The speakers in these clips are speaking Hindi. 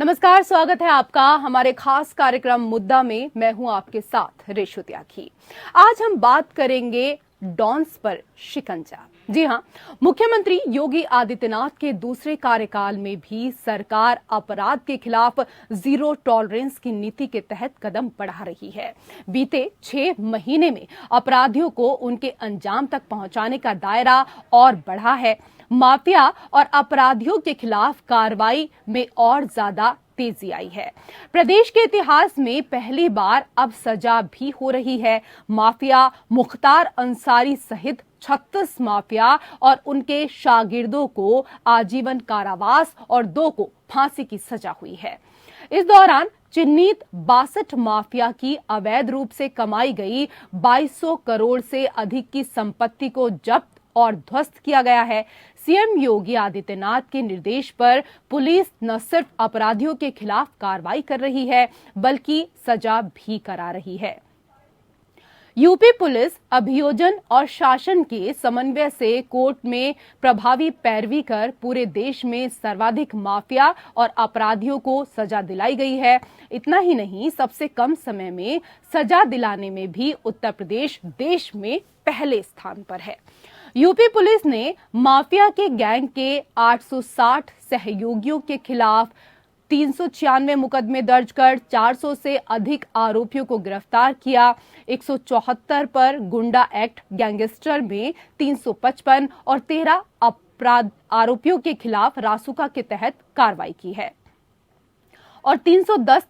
नमस्कार, स्वागत है आपका हमारे खास कार्यक्रम मुद्दा में। मैं हूं आपके साथ रेशु त्यागी। आज हम बात करेंगे डॉन्स पर शिकंजा। जी हां, मुख्यमंत्री योगी आदित्यनाथ के दूसरे कार्यकाल में भी सरकार अपराध के खिलाफ जीरो टॉलरेंस की नीति के तहत कदम बढ़ा रही है। बीते 6 महीने में अपराधियों को उनके अंजाम तक पहुंचाने का दायरा और बढ़ा है। माफिया और अपराधियों के खिलाफ कार्रवाई में और ज्यादा तेजी आई है। प्रदेश के इतिहास में पहली बार अब सजा भी हो रही है। माफिया मुख्तार अंसारी सहित 36 माफिया और उनके शागिर्दों को आजीवन कारावास और 2 को फांसी की सजा हुई है। इस दौरान चिन्हित 62 माफिया की अवैध रूप से कमाई गई 2200 करोड़ से अधिक की संपत्ति को जब्त और ध्वस्त किया गया है। सीएम योगी आदित्यनाथ के निर्देश पर पुलिस न सिर्फ अपराधियों के खिलाफ कार्रवाई कर रही है, बल्कि सजा भी करा रही है। यूपी पुलिस अभियोजन और शासन के समन्वय से कोर्ट में प्रभावी पैरवी कर पूरे देश में सर्वाधिक माफिया और अपराधियों को सजा दिलाई गई है। इतना ही नहीं, सबसे कम समय में सजा दिलाने में भी उत्तर प्रदेश देश में पहले स्थान पर है। यूपी पुलिस ने माफिया के गैंग के 860 सहयोगियों के खिलाफ 396 मुकदमे दर्ज कर 400 से अधिक आरोपियों को गिरफ्तार किया। 174 पर गुंडा एक्ट, गैंगस्टर में 355 और 13 अपराध आरोपियों के खिलाफ रासुका के तहत कार्रवाई की है और 310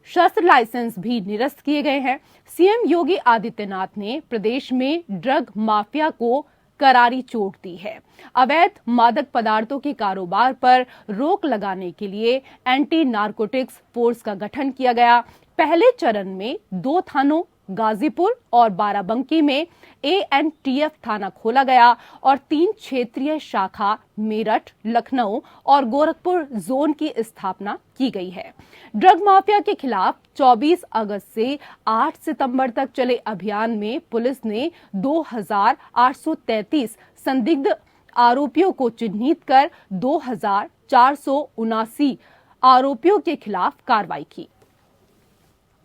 शस्त्र लाइसेंस भी निरस्त किए गए हैं। सीएम योगी आदित्यनाथ ने प्रदेश में ड्रग माफिया को करारी चोट दी है। अवैध मादक पदार्थों के कारोबार पर रोक लगाने के लिए एंटी नारकोटिक्स फोर्स का गठन किया गया। पहले चरण में 2 थानों गाजीपुर और बाराबंकी में एएनटीएफ थाना खोला गया और 3 क्षेत्रीय शाखा मेरठ, लखनऊ और गोरखपुर जोन की स्थापना की गई है। ड्रग माफिया के खिलाफ 24 अगस्त से 8 सितंबर तक चले अभियान में पुलिस ने 2833 संदिग्ध आरोपियों को चिन्हित कर 2479 आरोपियों के खिलाफ कार्रवाई की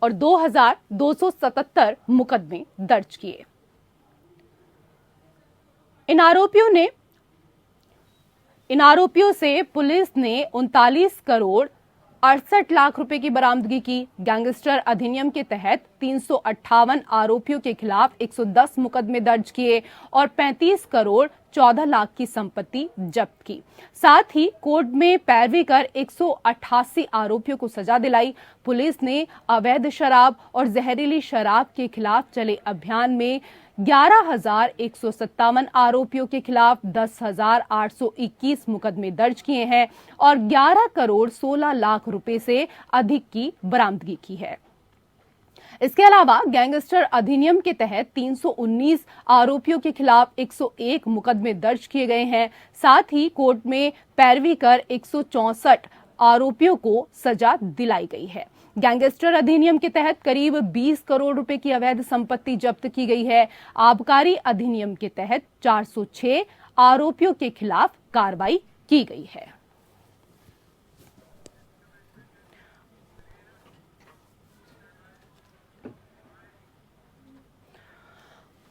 और 2277 मुकदमे दर्ज किए। इन आरोपियों से पुलिस ने 39 करोड़ 68 लाख रुपए की बरामदगी की। गैंगस्टर अधिनियम के तहत 358 आरोपियों के खिलाफ 110 मुकदमे दर्ज किए और 35 करोड़ 14 लाख की संपत्ति जब्त की। साथ ही कोर्ट में पैरवी कर 188 आरोपियों को सजा दिलाई। पुलिस ने अवैध शराब और जहरीली शराब के खिलाफ चले अभियान में 11,157 आरोपियों के खिलाफ 10,821 मुकदमे दर्ज किए हैं और 11 करोड़ 16 लाख रुपए से अधिक की बरामदगी की है। इसके अलावा गैंगस्टर अधिनियम के तहत 319 आरोपियों के खिलाफ 101 मुकदमे दर्ज किए गए हैं। साथ ही कोर्ट में पैरवी कर 164 आरोपियों को सजा दिलाई गई है। गैंगस्टर अधिनियम के तहत करीब 20 करोड़ रुपए की अवैध संपत्ति जब्त की गई है। आबकारी अधिनियम के तहत 406 आरोपियों के खिलाफ कार्रवाई की गई है।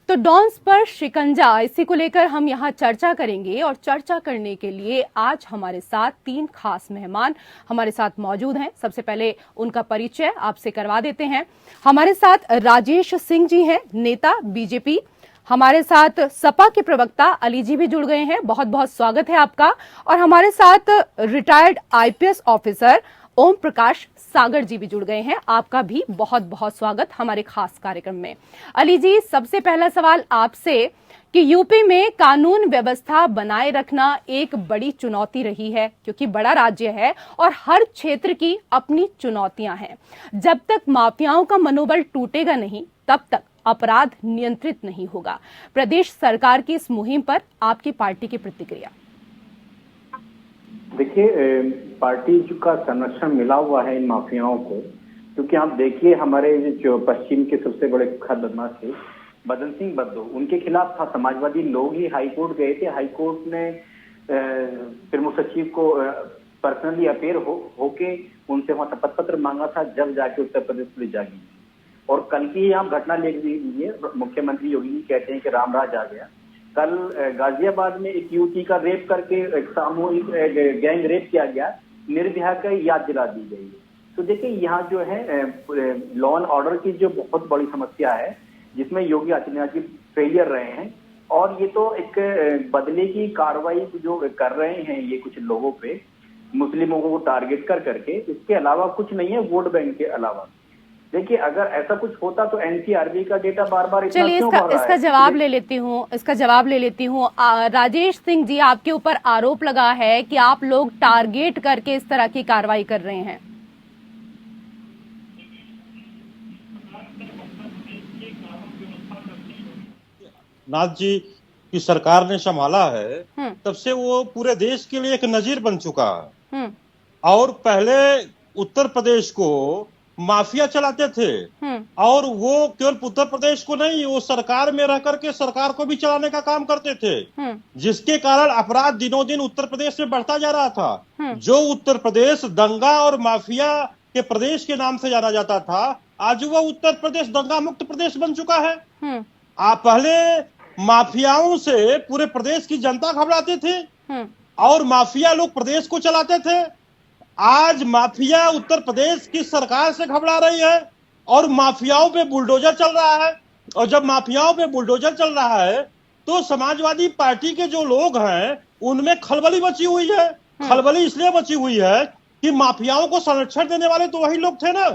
तो डॉन्स पर शिकंजा, इसी को लेकर हम यहाँ चर्चा करेंगे और चर्चा करने के लिए आज हमारे साथ 3 खास मेहमान हमारे साथ मौजूद हैं। सबसे पहले उनका परिचय आपसे करवा देते हैं। हमारे साथ राजेश सिंह जी हैं, नेता बीजेपी। हमारे साथ सपा के प्रवक्ता अली जी भी जुड़ गए हैं, बहुत बहुत स्वागत है आपका। और हमारे साथ retired IPS officer Om Prakash सागर जी भी जुड़ गए हैं, आपका भी बहुत बहुत स्वागत हमारे खास कार्यक्रम में। अली जी, सबसे पहला सवाल आपसे कि यूपी में कानून व्यवस्था बनाए रखना एक बड़ी चुनौती रही है, क्योंकि बड़ा राज्य है और हर क्षेत्र की अपनी चुनौतियां हैं। जब तक माफियाओं का मनोबल टूटेगा नहीं, तब तक अपराध नियंत्रित नहीं होगा। प्रदेश सरकार की इस मुहिम पर आपकी पार्टी की प्रतिक्रिया? देखिए, पार्टी का संरक्षण मिला हुआ है इन माफियाओं को, क्योंकि आप देखिए हमारे जो पश्चिम के सबसे बड़े कुख्यात बदमाश थे बदन सिंह बद्दो, उनके खिलाफ था समाजवादी लोग ही हाईकोर्ट गए थे। हाईकोर्ट ने प्रमुख सचिव को पर्सनली अपेयर होके उनसे वहां शपथ पत्र मांगा था, जब जाके उत्तर प्रदेश पुलिस जागी। और कल की आप घटना ले लीजिए, मुख्यमंत्री योगी जी कहते हैं कि रामराज आ गया। कल गाजियाबाद में एक युवती का रेप करके एक सामूहिक गैंग रेप किया गया, निर्भया का याद दिला दी गई। तो देखिए यहाँ जो है लॉ एंड ऑर्डर की जो बहुत बड़ी समस्या है, जिसमें योगी आदित्यनाथ जी फेलियर रहे हैं। और ये तो एक बदले की कार्रवाई जो कर रहे हैं ये कुछ लोगों पे, मुस्लिमों को टारगेट कर करके, इसके अलावा कुछ नहीं है वोट बैंक के अलावा। देखिए अगर ऐसा कुछ होता तो एनसीआरबी का डेटा बार बार इतना चलिए क्यों बढ़ रहा इसका है? जवाब ले लेती हूँ, इसका जवाब ले लेती हूँ। राजेश सिंह जी, आपके ऊपर आरोप लगा है कि आप लोग टारगेट करके इस तरह की कार्रवाई कर रहे हैं। नाथ जी की सरकार ने संभाला है तब से वो पूरे देश के लिए एक नजीर बन चुका है। और पहले उत्तर प्रदेश को माफिया चलाते थे, और वो केवल उत्तर प्रदेश को नहीं, वो सरकार में रह करके सरकार को भी चलाने का काम करते थे, जिसके कारण अपराध दिनों दिन उत्तर प्रदेश में बढ़ता जा रहा था। जो उत्तर प्रदेश दंगा और माफिया के प्रदेश के नाम से जाना जाता था, आज वह उत्तर प्रदेश दंगा मुक्त प्रदेश बन चुका है। आप पहले माफियाओं से पूरे प्रदेश की जनता घबराती थी और माफिया लोग प्रदेश को चलाते थे। आज माफिया उत्तर प्रदेश की सरकार से घबरा रही है और माफियाओं पे बुलडोजर चल रहा है। और जब माफियाओं पे बुलडोजर चल रहा है तो समाजवादी पार्टी के जो लोग हैं उनमें खलबली मची हुई है। खलबली इसलिए मची हुई है कि माफियाओं को संरक्षण देने वाले तो वही लोग थे ना।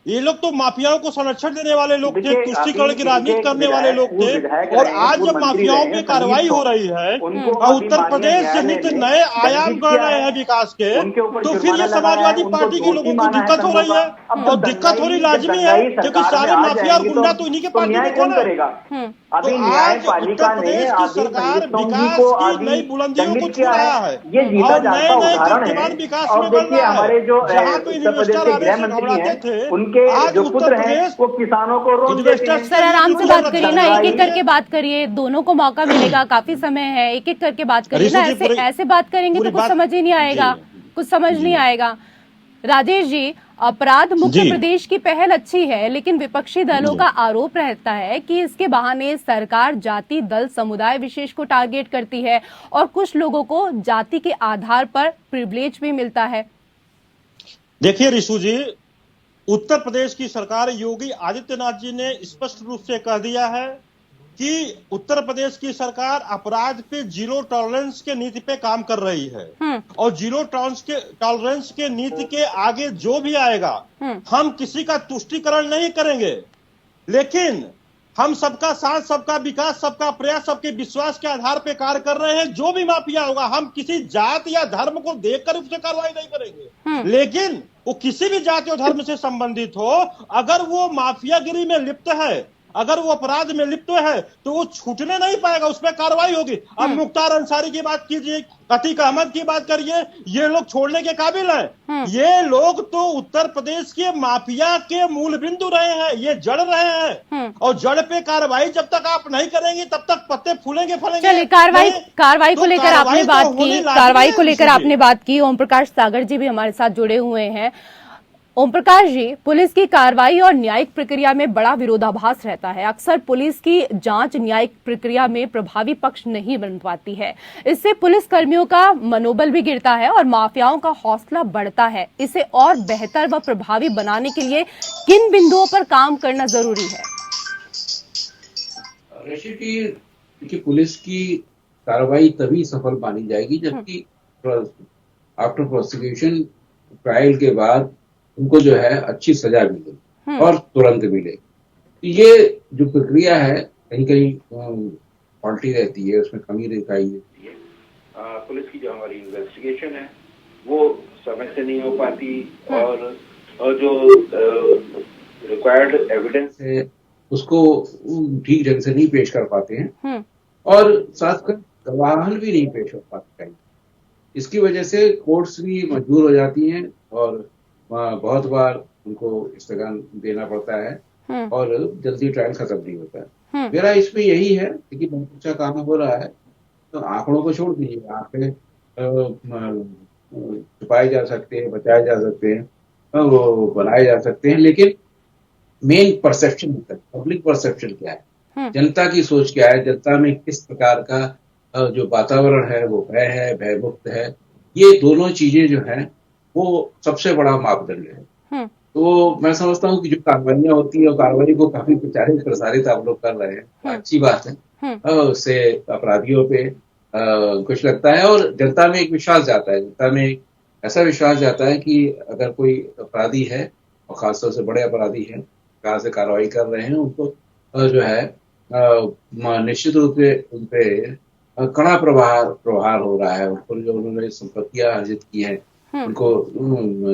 ये लोग तो माफियाओं को संरक्षण देने वाले लोग थे, तुष्टीकरण की राजनीति करने वाले लोग थे। और आज जब माफियाओं पे कार्रवाई हो रही है और उत्तर प्रदेश से नित्य नए आयाम गढ़ रहे हैं विकास के, तो फिर ये समाजवादी पार्टी के लोगों को दिक्कत हो रही है। और दिक्कत होनी लाजमी है क्योंकि सारे माफिया और गुंडा तो इन्हीं के पार्टी में थे ना। तो आज उत्तर प्रदेश की सरकार विकास की नई बुलंदियों को छू रहा है और नए नए कीर्तिमान विकास में बन रहा है। जहाँ पे इन्वेस्टर आने से घबराते थे, आज उत्तर प्रदेश वो किसानों को सर आराम से बात करिए ना, एक एक करके बात करिए, दोनों को मौका मिलेगा, काफी समय है, एक एक करके बात करिए ना। ऐसे बात करेंगे तो कुछ समझ ही नहीं आएगा, कुछ समझ नहीं आएगा। राजेश जी, अपराध मुक्त प्रदेश की पहल अच्छी है, लेकिन विपक्षी दलों का आरोप रहता है कि इसके बहाने सरकार जाति, दल, समुदाय विशेष को टारगेट करती है और कुछ लोगों को जाति के आधार पर प्रिविलेज भी मिलता है। देखिए रिशु जी, उत्तर प्रदेश की सरकार योगी आदित्यनाथ जी ने स्पष्ट रूप से कह दिया है कि उत्तर प्रदेश की सरकार अपराध पे जीरो टॉलरेंस के नीति पे काम कर रही है। और जीरो टॉलरेंस के नीति के आगे जो भी आएगा, हम किसी का तुष्टीकरण नहीं करेंगे, लेकिन हम सबका साथ, सबका विकास, सबका प्रयास, सबके विश्वास के आधार पे कार्य कर रहे हैं। जो भी माफिया होगा, हम किसी जात या धर्म को देखकर उससे कार्रवाई नहीं करेंगे, लेकिन वो किसी भी जाति और धर्म से संबंधित हो, अगर वो माफियागिरी में लिप्त है, अगर वो अपराध में लिप्त है, तो वो छूटने नहीं पाएगा, उस पर कार्रवाई होगी। अब मुख्तार अंसारी की बात कीजिए, अतीक अहमद की बात करिए, ये लोग छोड़ने के काबिल हैं। ये लोग तो उत्तर प्रदेश के माफिया के मूल बिंदु रहे हैं, ये जड़ रहे हैं। और जड़ पे कार्रवाई जब तक आप नहीं करेंगे तब तक पत्ते फूलेंगे फलेंगे। चलिए, कार्रवाई को लेकर आपने बात की, कार्रवाई को लेकर आपने बात की। ओम प्रकाश सागर जी भी हमारे साथ जुड़े हुए हैं। ओम प्रकाश जी, पुलिस की कार्रवाई और न्यायिक प्रक्रिया में बड़ा विरोधाभास रहता है। अक्सर पुलिस की जांच न्यायिक प्रक्रिया में प्रभावी पक्ष नहीं बन पाती है। इससे पुलिस कर्मियों का मनोबल भी गिरता है और माफियाओं का हौसला बढ़ता है। इसे और बेहतर व प्रभावी बनाने के लिए किन बिंदुओं पर काम करना जरूरी है? ऋषि, पुलिस की कार्रवाई तभी सफल मानी जाएगी जबकि आफ्टर प्रोसिक्यूशन, ट्रायल के बाद उनको जो है अच्छी सजा मिले और तुरंत मिले। ये जो प्रक्रिया है कहीं कहीं फॉल्टी रहती है, उसमें कमी दिखाई देती है। पुलिस की जो हमारी इन्वेस्टिगेशन है वो समय से नहीं हो पाती और जो रिक्वायर्ड एविडेंस है उसको ठीक ढंग से नहीं पेश कर पाते हैं और साथ में गवाह भी नहीं पेश हो पाते। इसकी वजह से कोर्ट्स भी मजबूर हो जाती हैं और बहुत बार उनको स्थगन देना पड़ता है और जल्दी ट्रायल खत्म नहीं होता है। मेरा इसमें यही है कि बहुत अच्छा काम हो रहा है, तो आंकड़ों को छोड़ दीजिए, यहाँ पे छुपाए जा सकते हैं, बचाए जा सकते हैं, वो बनाए जा सकते हैं, लेकिन मेन परसेप्शन होता है, पब्लिक परसेप्शन क्या है, जनता की सोच क्या है, जनता में किस प्रकार का जो वातावरण है वो भय है, भयमुक्त है, ये दोनों चीजें जो है वो सबसे बड़ा मापदंड है। तो मैं समझता हूँ कि जो कार्रवाइयां होती है, कार्रवाई को काफी प्रचारित प्रसारित आप लोग कर रहे हैं, अच्छी बात है। उससे अपराधियों पे कुछ लगता है और जनता में एक विश्वास जाता है, जनता में एक ऐसा विश्वास जाता है कि अगर कोई अपराधी है और खासतौर से बड़े अपराधी हैं, कहाँ से कार्रवाई कर रहे हैं, उनको जो है निश्चित रूप से उनपे कड़ा प्रहार हो रहा है, उनको जो उन्होंने संपत्तियां अर्जित की हैं उनको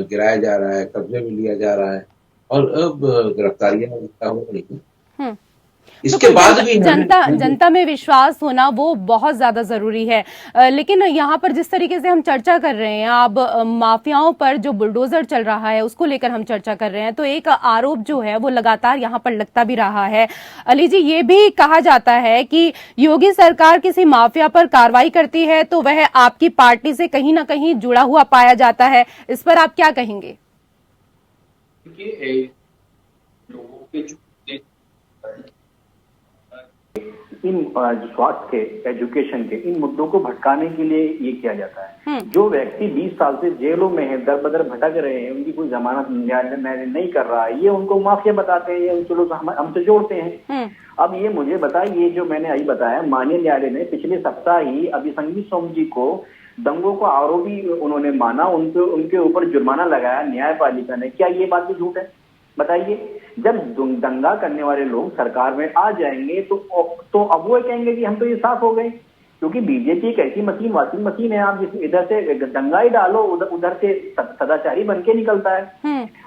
गिराया जा रहा है, कब्जे में लिया जा रहा है और अब गिरफ्तारियां हो रही हैं। इसके बाद भी जनता में विश्वास होना वो बहुत ज्यादा जरूरी है। लेकिन यहाँ पर जिस तरीके से हम चर्चा कर रहे हैं, अब माफियाओं पर जो बुलडोजर चल रहा है उसको लेकर हम चर्चा कर रहे हैं, तो एक आरोप जो है वो लगातार यहाँ पर लगता भी रहा है। अली जी, ये भी कहा जाता है कि योगी सरकार किसी माफिया पर कार्रवाई करती है तो वह आपकी पार्टी से कहीं ना कहीं जुड़ा हुआ पाया जाता है, इस पर आप क्या कहेंगे? इन स्वास्थ्य के, एजुकेशन के, इन मुद्दों को भटकाने के लिए ये किया जाता है। जो व्यक्ति 20 साल से जेलों में है, दर बदर भटक रहे हैं, उनकी कोई जमानत न्यायालय नहीं कर रहा है, ये उनको माफिया बताते हैं, ये चलो हमसे जोड़ते हैं। अब ये मुझे बताइए, जो मैंने अभी बताया, माननीय न्यायालय ने पिछले सप्ताह ही अभी संगीत सोम जी को दंगों को आरोपी उन्होंने माना, उनके ऊपर जुर्माना लगाया न्यायपालिका ने। क्या ये बात भी झूठ है? बताइए। जब दंगा करने वाले लोग सरकार में आ जाएंगे तो अब वो कहेंगे कि हम तो ये साफ हो गए, क्योंकि बीजेपी एक ऐसी मशीन, वॉशिंग मशीन है, आप जिस इधर से दंगा ही डालो, उधर से सदाचारी बन के निकलता है।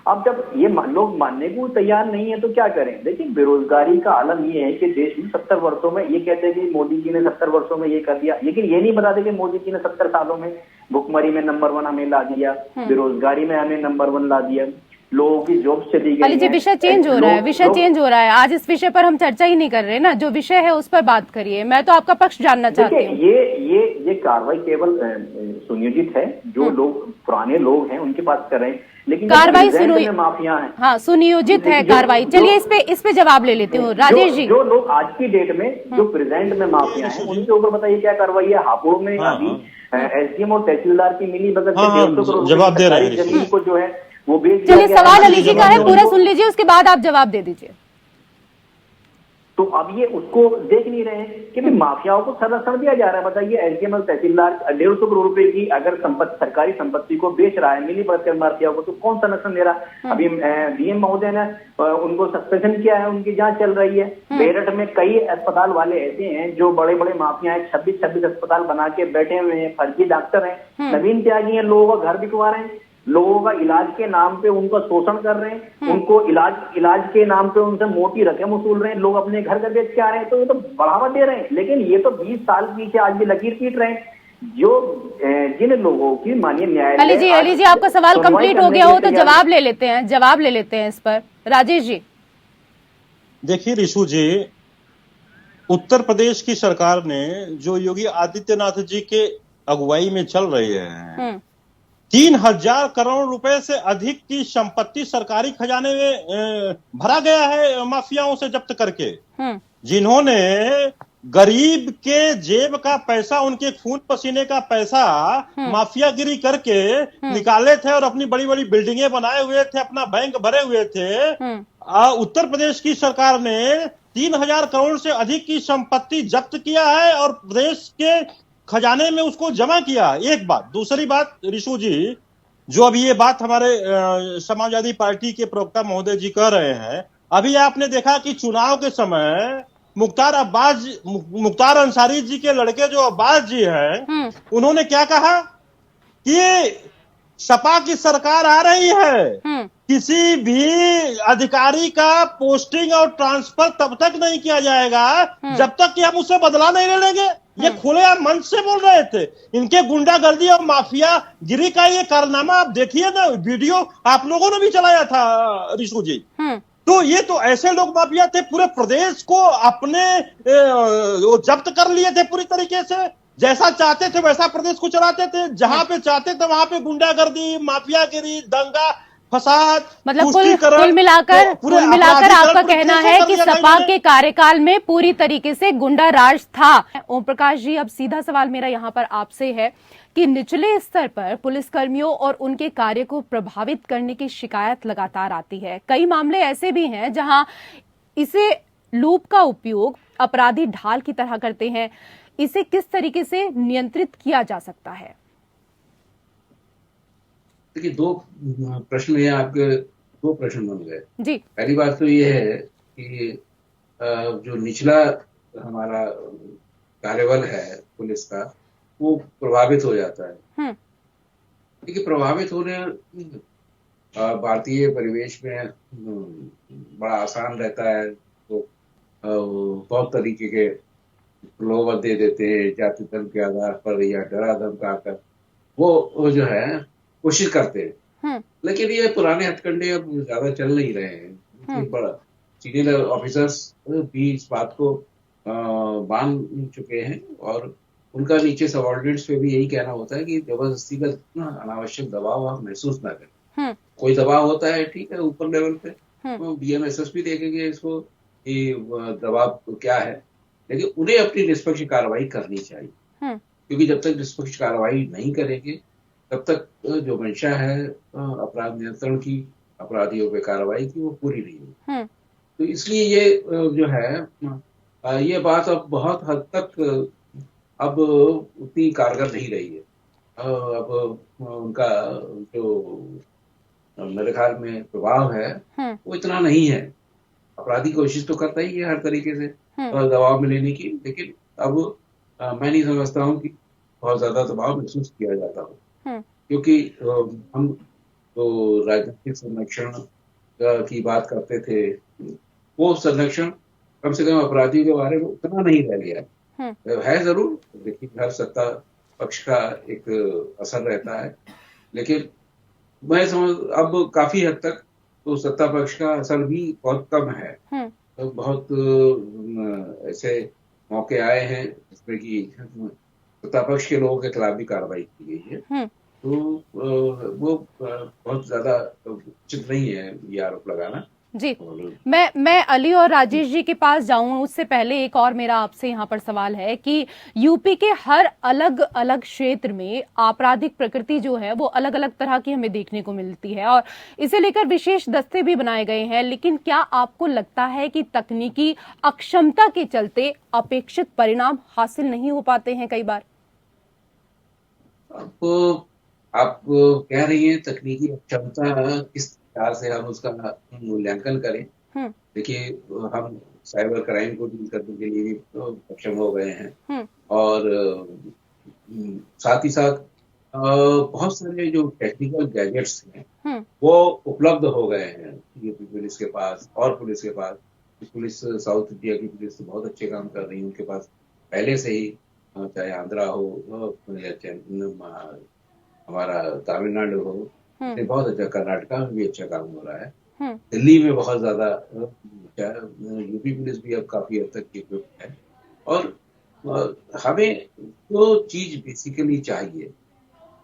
अब जब ये लोग मानने को तैयार नहीं है तो क्या करें? देखिए, बेरोजगारी का आलम ये है कि देश में 70 वर्षों में, ये कहते हैं कि मोदी जी ने 70 वर्षों में ये कर दिया, लेकिन ये नहीं बताते कि मोदी जी ने 70 सालों में भुखमरी में नंबर 1 हमें ला दिया, बेरोजगारी में हमें नंबर 1 ला दिया, लोगों की जॉब चली गई। अली जी, विषय चेंज हो रहा है, विषय चेंज हो रहा है। आज इस विषय पर हम चर्चा ही नहीं कर रहे ना, जो विषय है उस पर बात करिए। मैं तो आपका पक्ष जानना चाहती हूँ। ये कार्रवाई केवल सुनियोजित है, जो लोग पुराने लोग हैं उनके पास कर रहे हैं, लेकिन कार्रवाई माफिया है। हाँ, सुनियोजित है कार्रवाई। चलिए इस पे जवाब ले लेती हूँ। राजेश जी, जो लोग आज की डेट में जो प्रेजेंट में माफिया है, उनके ऊपर बताइए क्या कार्रवाई है? हापुड़ में अभी एसडीएम और तहसीलदार की मिली भगत से 150 करोड़ जवाब दे रहे हैं जमीन को जो है वो बेच। चलिए, सवाल अली जी का है, पूरा सुन लीजिए, उसके बाद आप जवाब दे दीजिए। तो अब ये उसको देख नहीं रहे हैं कि माफियाओं को संरक्षण दिया जा रहा है। बताइए, एसडीएम और तहसीलदार 150 करोड़ रुपए की अगर सरकारी संपत्ति को बेच रहा है मिली भगत माफियाओं को, तो कौन संरक्षण दे रहा है? अभी डीएम महोदय ने उनको सस्पेंशन किया है, उनकी जांच चल रही है। मेरठ में कई अस्पताल वाले ऐसे हैं जो बड़े बड़े माफिया हैं, 26 अस्पताल बना के बैठे हुए हैं, फर्जी डॉक्टर हैं, नवीन त्यागी हैं, लोगों का घर बिकवा रहे हैं, लोगों का इलाज के नाम पे उनका शोषण कर रहे हैं, उनको इलाज के नाम पे उनसे मोटी रकम वसूल रहे हैं, लोग अपने घर का बेच के आ रहे हैं, तो ये तो बढ़ावा दे रहे हैं। लेकिन ये तो 20 साल पीछे आज भी लकीर पीट रहे हैं। जो जिन लोगों की माननीय न्यायालय। अली जी, आपका सवाल कंप्लीट हो गया हो तो जवाब ले लेते हैं इस पर। राजेश जी, देखिए रिशु जी, उत्तर प्रदेश की सरकार ने जो योगी आदित्यनाथ जी के अगुवाई में चल रही है, 3000 करोड़ रुपए से अधिक की संपत्ति सरकारी खजाने में भरा गया है माफियाओं से जब्त करके, जिन्होंने गरीब के जेब का पैसा, उनके खून पसीने का पैसा माफियागिरी करके निकाले थे और अपनी बड़ी बड़ी बिल्डिंगें बनाए हुए थे, अपना बैंक भरे हुए थे। उत्तर प्रदेश की सरकार ने 3000 करोड़ से अधिक की संपत्ति जब्त किया है और प्रदेश के खजाने में उसको जमा किया। एक बात। दूसरी बात रिशु जी, जो अभी ये बात हमारे समाजवादी पार्टी के प्रवक्ता महोदय जी कह रहे हैं, अभी आपने देखा कि चुनाव के समय मुख्तार अंसारी जी के लड़के जो अब्बास जी हैं, उन्होंने क्या कहा कि सपा की सरकार आ रही है, किसी भी अधिकारी का पोस्टिंग और ट्रांसफर तब तक नहीं किया जाएगा जब तक कि हम उससे बदला नहीं ले लेंगे। ये खुलेआम मंच से बोल रहे थे। इनके गुंडागर्दी और माफिया गिरी का ये कारनामा आप देखिए ना, वीडियो आप लोगों ने भी चलाया था रिशु जी। तो ये तो ऐसे लोग माफिया थे, पूरे प्रदेश को अपने जब्त कर लिए थे पूरी तरीके से। जैसा चाहते थे वैसा प्रदेश को चलाते थे, जहां पे चाहते थे वहां पे गुंडागर्दी, माफियागिरी, दंगा फसाद, मतलब कुल मिलाकर आपका कहना है कि सपा के कार्यकाल में पूरी तरीके से गुंडा राज था। ओम प्रकाश जी, अब सीधा सवाल मेरा यहाँ पर आपसे है कि निचले स्तर पर पुलिसकर्मियों और उनके कार्य को प्रभावित करने की शिकायत लगातार आती है। कई मामले ऐसे भी हैं जहां इसे लूप का उपयोग अपराधी ढाल की तरह करते हैं। इसे किस तरीके से नियंत्रित किया जा सकता है? देखिए, दो प्रश्न है आपके, दो प्रश्न बन गए जी। पहली बात तो ये है कि जो निचला हमारा कार्यबल है पुलिस का, वो प्रभावित हो जाता है। देखिए, प्रभावित होने भारतीय परिवेश में बड़ा आसान रहता है, तो बहुत तरीके के प्रलोभन दे देते हैं जाति धर्म के आधार पर या डरा धमका कर, वो जो है कोशिश करते हैं। लेकिन ये पुराने हथकंडे अब ज्यादा चल नहीं रहे हैं। बड़ा सीनियर ऑफिसर्स भी इस बात को मान चुके हैं और उनका नीचे सबऑर्डिनेट्स पे भी यही कहना होता है कि जबरदस्ती का अनावश्यक दबाव आप महसूस ना करें। कोई दबाव होता है, ठीक है, ऊपर लेवल पे बीएमएसएस भी देखेंगे इसको कि दबाव क्या है, लेकिन उन्हें अपनी निष्पक्ष कार्रवाई करनी चाहिए। क्योंकि जब तक निष्पक्ष कार्रवाई नहीं करेंगे तब तक जो मंशा है अपराध नियंत्रण की, अपराधियों पे कार्रवाई की, वो पूरी नहीं होगी। तो इसलिए ये जो है ये बात अब बहुत हद तक अब उतनी कारगर नहीं रही है। अब उनका जो मेरे ख्याल में प्रभाव है वो इतना नहीं है। अपराधी कोशिश तो करता ही है हर तरीके से दबाव में लेने की, लेकिन अब मैं नहीं समझता हूँ कि बहुत ज्यादा दबाव महसूस किया जाता हो, क्योंकि हम तो राजनीतिक संरक्षण की बात करते थे, वो संरक्षण कम से कम अपराधियों के बारे में उतना नहीं रह गया है। जरूर देखिए, हर सत्ता पक्ष का एक असर रहता है, लेकिन मैं समझ अब काफी हद तक तो सत्ता पक्ष का असर भी बहुत कम है। तो बहुत ऐसे मौके आए हैं जिसमें कि सत्ता पक्ष के लोगों के खिलाफ भी कार्रवाई की गई है। तो वो बहुत ज्यादा उचित नहीं है ये आरोप लगाना। जी, मैं अली और राजेश जी के पास जाऊं उससे पहले एक और मेरा आपसे यहाँ पर सवाल है कि यूपी के हर अलग अलग क्षेत्र में आपराधिक प्रकृति जो है वो अलग अलग तरह की हमें देखने को मिलती है और इसे लेकर विशेष दस्ते भी बनाए गए हैं। लेकिन क्या आपको लगता है कि तकनीकी अक्षमता के चलते अपेक्षित परिणाम हासिल नहीं हो पाते हैं कई बार? आप कह रही हैं तकनीकी अक्षमता, किस प्रकार से हम उसका मूल्यांकन करें? देखिए, हम साइबर क्राइम को डील करने के लिए भी सक्षम हो गए हैं और साथ ही साथ बहुत सारे जो टेक्निकल गैजेट्स हैं वो उपलब्ध हो गए हैं यूपी पुलिस के पास और पुलिस के पास। पुलिस, साउथ इंडिया की पुलिस तो बहुत अच्छे काम कर रही है, उनके पास पहले से ही, चाहे आंध्रा हो या चाहे हमारा तमिलनाडु हो, बहुत अच्छा, कर्नाटका में भी अच्छा काम हो रहा है, दिल्ली में बहुत ज्यादा, यूपी पुलिस भी अब काफी हद तक इक्विप्ड है। और हमें जो चीज बेसिकली चाहिए,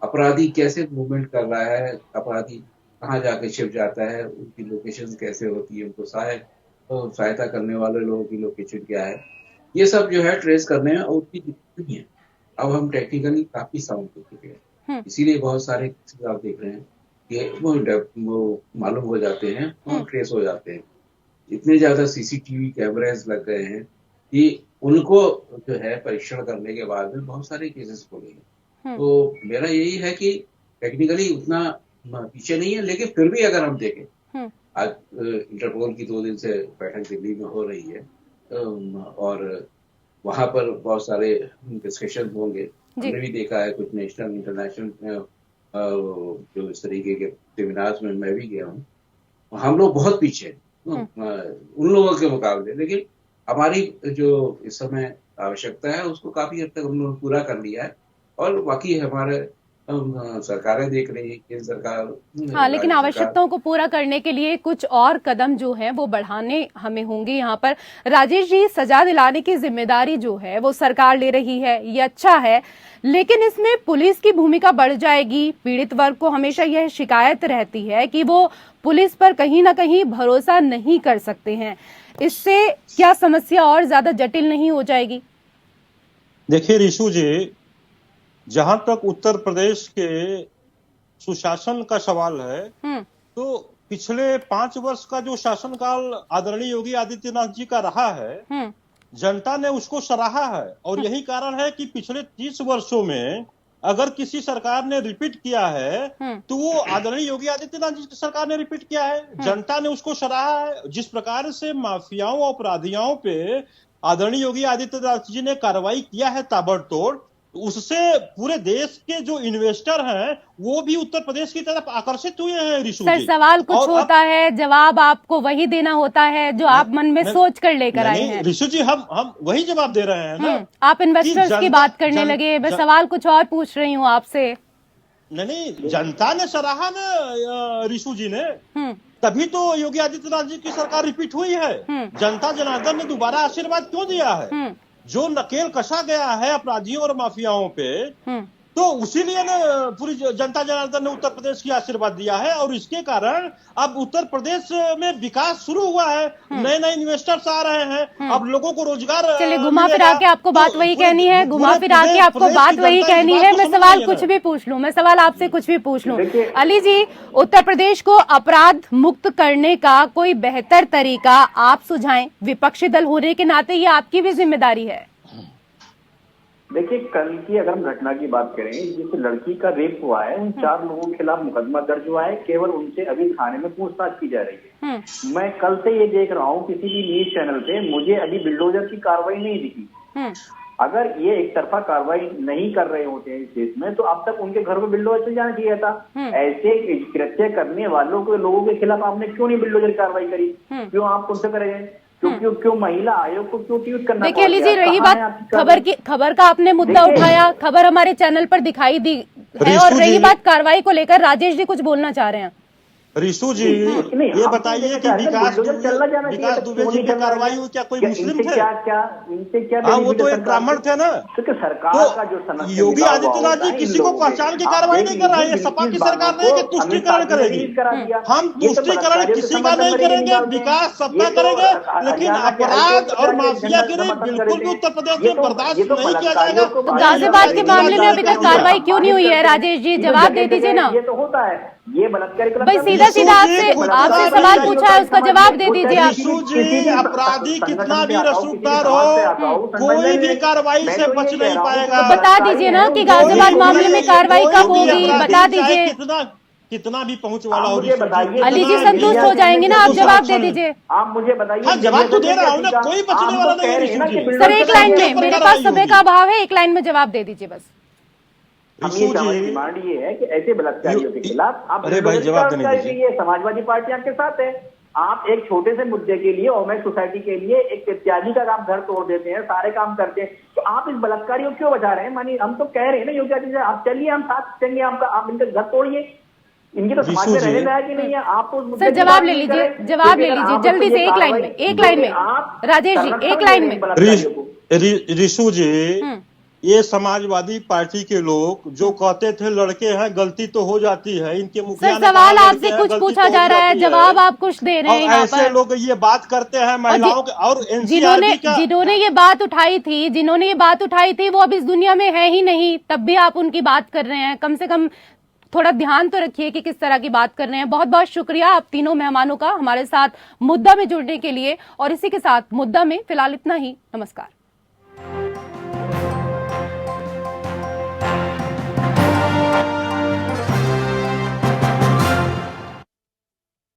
अपराधी कैसे मूवमेंट कर रहा है, अपराधी कहाँ जाके छिप जाता है, उनकी लोकेशन कैसे होती है, उनको सहायता करने वाले लोगों की लोकेशन क्या है, ये सब जो है ट्रेस करने में उतनी दिक्कत नहीं है। अब हम टेक्निकली काफी साउंड हो चुके हैं, इसीलिए बहुत सारे केसेस आप देख रहे हैं कि वो मालूम हो जाते हैं और ट्रेस हो जाते हैं। इतने ज्यादा सीसीटीवी कैमरास लग गए हैं कि उनको जो है परीक्षण करने के बाद में बहुत सारे केसेस हो गए हैं। तो मेरा यही है कि टेक्निकली उतना पीछे नहीं है, लेकिन फिर भी अगर हम देखें, आज इंटरपोल की 2 दिन से बैठक दिल्ली में हो रही है और वहां पर बहुत सारे डिस्कशन होंगे। हमने भी देखा है कुछ नेशनल इंटरनेशनल जो इस तरीके के सेमिनार्स में मैं भी गया हूँ, हम लोग बहुत पीछे हैं उन लोगों के मुकाबले, लेकिन हमारी जो इस समय आवश्यकता है उसको काफी हद तक हम लोग पूरा कर लिया है और बाकी हमारे सरकारें देख रही है, केंद्र सरकार। हाँ, लेकिन राज्य आवश्यकताओं को पूरा करने के लिए कुछ और कदम जो है वो बढ़ाने हमें होंगे। यहाँ पर राजेश जी, सजा दिलाने की जिम्मेदारी जो है वो सरकार ले रही है, ये अच्छा है, लेकिन इसमें पुलिस की भूमिका बढ़ जाएगी। पीड़ित वर्ग को हमेशा यह शिकायत रहती है कि वो पुलिस पर कहीं ना कहीं भरोसा नहीं कर सकते हैं। इससे क्या समस्या और ज्यादा जटिल नहीं हो जाएगी? देखिए रिशु जी, जहां तक उत्तर प्रदेश के सुशासन का सवाल है, तो पिछले 5 वर्ष का जो शासनकाल आदरणीय योगी आदित्यनाथ जी का रहा है, जनता ने उसको सराहा है। और यही कारण है कि पिछले 30 वर्षों में अगर किसी सरकार ने रिपीट किया है तो वो आदरणीय योगी आदित्यनाथ जी की सरकार ने रिपीट किया है। जनता ने उसको सराहा है। जिस प्रकार से माफियाओं अपराधियों पे आदरणीय योगी आदित्यनाथ जी ने कार्रवाई किया है ताबड़तोड़, उससे पूरे देश के जो इन्वेस्टर हैं वो भी उत्तर प्रदेश की तरफ आकर्षित हुए हैं। रिशु सर, जी, सवाल कुछ होता है, जवाब आपको वही देना होता है जो आप मन में सोच कर लेकर आए हैं। रिशु जी, हम वही जवाब दे रहे हैं ना। आप इन्वेस्टर्स की बात करने लगे, मैं सवाल कुछ और पूछ रही हूँ आपसे। नहीं, जनता ने सराहा ना रिशु जी ने, तभी तो योगी आदित्यनाथ जी की सरकार रिपीट हुई है। जनता जनार्दन ने दोबारा आशीर्वाद क्यों दिया है? जो नकेल कसा गया है अपराधियों और माफियाओं पे, तो उसीलिए ना पूरी जनता जनार्दन ने उत्तर प्रदेश की आशीर्वाद दिया है। और इसके कारण अब उत्तर प्रदेश में विकास शुरू हुआ है, नए नए इन्वेस्टर्स आ रहे हैं, अब लोगों को रोजगार। चलिए, घुमा फिरा के आपको बात वही कहनी है, घुमा फिरा के आपको बात वही कहनी है। मैं सवाल कुछ भी पूछ लूं, मैं सवाल आपसे कुछ भी पूछ लूं। अली जी, उत्तर प्रदेश को अपराध मुक्त करने का कोई बेहतर तरीका आप सुझाएं। विपक्षी दल होने के नाते ये आपकी भी जिम्मेदारी है। देखिए, कल की अगर हम घटना की बात करें, जिस लड़की का रेप हुआ है, उन 4 लोगों के खिलाफ मुकदमा दर्ज हुआ है। केवल उनसे अभी थाने में पूछताछ की जा रही है। मैं कल से ये देख रहा हूँ किसी भी न्यूज चैनल पे, मुझे अभी बिल्डोजर की कार्रवाई नहीं दिखी। अगर ये एक तरफा कार्रवाई नहीं कर रहे होते हैं इस देश में, तो अब तक उनके घर में बिल्डोजर चल जाना चाहिए था। ऐसे कृत्य करने वालों के लोगों के खिलाफ आपने क्यों नहीं बिल्डोजर कार्रवाई करी? क्यों आप उनसे करेंगे? क्यों महिला आयोग को क्यों ट्वीट करना? देखिए अली जी, रही बात खबर का आपने मुद्दा उठाया, खबर हमारे चैनल पर दिखाई दी है, और रही बात कार्रवाई को लेकर, राजेश जी कुछ बोलना चाह रहे हैं। रिशु जी, ये बताइए कि विकास दुबे जी की कार्रवाई हुई, क्या कोई मुस्लिम थे? इनसे क्या? हाँ, वो तो एक ब्राह्मण थे ना। क्योंकि सरकार का जो योगी आदित्यनाथ जी किसी को पहचान की कार्रवाई नहीं कर रहा है। सपा की सरकार नहीं कि तुष्टीकरण करेगी। हम तुष्टीकरण किसी का नहीं करेंगे, विकास सबका करेंगे, लेकिन अपराध और माफिया के लिए बिल्कुल भी उत्तर प्रदेश में बर्दाश्त नहीं किया जाएगा। तो गाजियाबाद के मामले में अभी तक कार्रवाई क्यों नहीं हुई है? राजेश जी, जवाब दे दीजिए ना। ये तो होता है, ये बलात्कार भाई सीधा सीधा आपसे सवाल पूछा है, उसका जवाब दे दीजिए आप। अपराधी कितना भी रसूखदार हो, कोई भी कार्रवाई से बच नहीं पाएगा। बता दीजिए ना कि गाजियाबाद मामले में कार्रवाई कब होगी, बता दीजिए। कितना भी पहुंच वाला हो, अली जी संतुष्ट हो जाएंगे ना? आप जवाब दे दीजिए। आप मुझे बताइए। हाँ, जवाब तो दे रहा हूँ ना, कोई बचने वाला नहीं है। सर, एक लाइन में, मेरे पास समय का अभाव है, एक लाइन में जवाब दे दीजिए बस। हम ये डिमांड ये है कि ऐसे बलात्कारियों के खिलाफ आप समाजवादी पार्टियां के साथ है। आप एक छोटे से मुद्दे के लिए ओमेन सोसाइटी के लिए एक त्यागी का काम घर तोड़ देते हैं, सारे काम करते हैं, तो आप इस बलात्कारियों क्यों बचा रहे हैं? मानिए हम तो कह रहे हैं ना योगी आदित्यनाथ, आप चलिए, हम साथ चलेंगे, आप इनके घर तोड़िए, इनकी तो समाज में रहने लायक ही नहीं है। आप तो सर जवाब ले लीजिए, जवाब ले लीजिए जल्दी से, एक लाइन में, एक लाइन में। राजेश जी, एक लाइन में। रिशु जी, ये समाजवादी पार्टी के लोग जो कहते थे लड़के हैं, गलती तो हो जाती है, इनके मुखिया ने सवाल आपसे कुछ पूछा जा रहा है, जवाब आप कुछ दे रहे हैं। ऐसे लोग ये बात करते हैं महिलाओं के, और जिन्होंने ये बात उठाई थी वो अब इस दुनिया में है ही नहीं, तब भी आप उनकी बात कर रहे हैं। कम से कम थोड़ा ध्यान तो रखिए कि किस तरह की बात कर रहे हैं। बहुत बहुत शुक्रिया आप तीनों मेहमानों का हमारे साथ मुद्दा में जुड़ने के लिए। और इसी के साथ मुद्दा में फिलहाल इतना ही। नमस्कार।